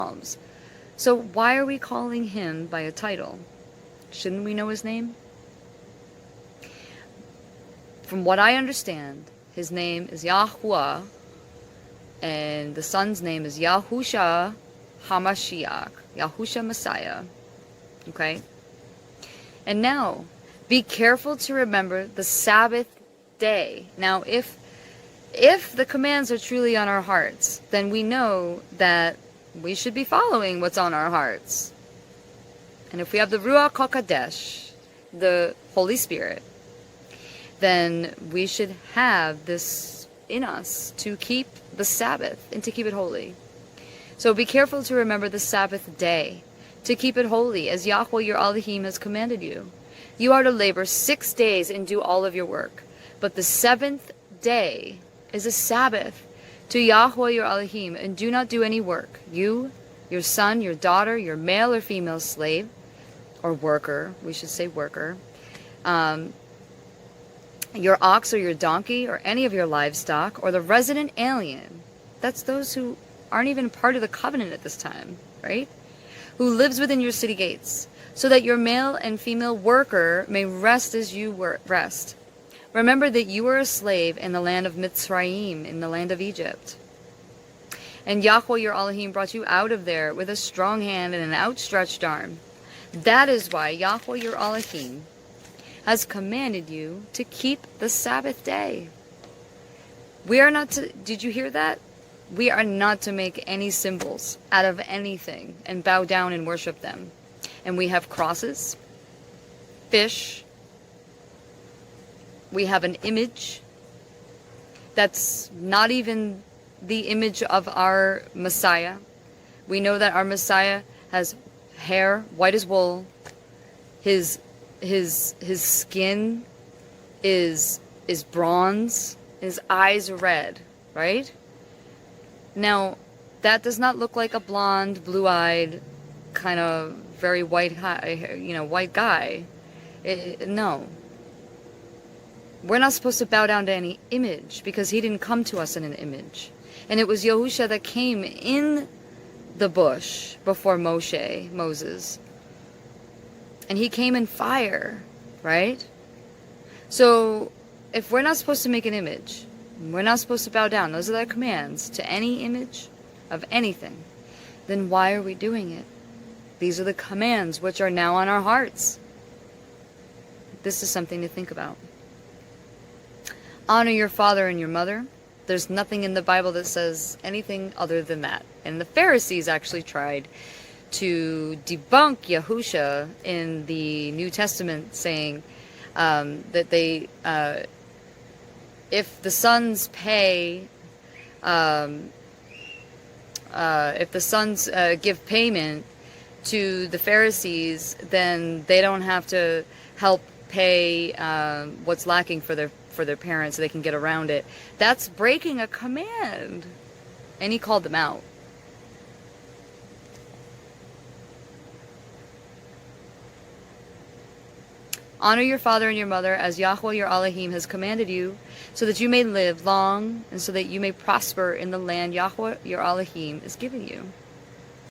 Psalms. So why are we calling him by a title? Shouldn't we know his name? From what I understand, his name is Yahuwah, and the son's name is Yahushua HaMashiach, Yahushua Messiah. Okay? And now, be careful to remember the Sabbath day. Now, if the commands are truly on our hearts, then we know that we should be following what's on our hearts. And if we have the Ruach HaKodesh, the Holy Spirit, then we should have this in us to keep the Sabbath and to keep it holy. So be careful to remember the Sabbath day, to keep it holy, as Yahweh your Elohim has commanded you. You are to labor 6 days and do all of your work, but the 7th day is a Sabbath to Yahweh your Elohim, and do not do any work. You, your son, your daughter, your male or female slave, or worker, we should say worker, your ox or your donkey, or any of your livestock, or the resident alien. That's those who aren't even part of the covenant at this time, right? Who lives within your city gates, so that your male and female worker may rest as you rest. Remember that you were a slave in the land of Mitzrayim, in the land of Egypt. And Yahweh your Elohim brought you out of there with a strong hand and an outstretched arm. That is why Yahweh your Elohim has commanded you to keep the Sabbath day. We are not to, did you hear that? We are not to make any symbols out of anything and bow down and worship them. And we have crosses, fish. We have an image that's not even the image of our Messiah. We know that our Messiah has hair white as wool. His skin is bronze. His eyes are red, right? Now, that does not look like a blonde, blue-eyed, kind of very white guy. No. We're not supposed to bow down to any image, because he didn't come to us in an image. And it was Yahushua that came in the bush before Moses. And he came in fire, right? So, if we're not supposed to make an image, we're not supposed to bow down, those are the commands, to any image of anything, then why are we doing it? These are the commands which are now on our hearts. This is something to think about. Honor your father and your mother. There's nothing in the Bible that says anything other than that. And the Pharisees actually tried to debunk Yahusha in the New Testament, saying that they, if the sons pay, if the sons give payment to the Pharisees, then they don't have to help pay what's lacking for their parents, so they can get around it. That's breaking a command. And he called them out. Honor your father and your mother as Yahweh your Elohim has commanded you, so that you may live long and so that you may prosper in the land Yahweh your Elohim is giving you.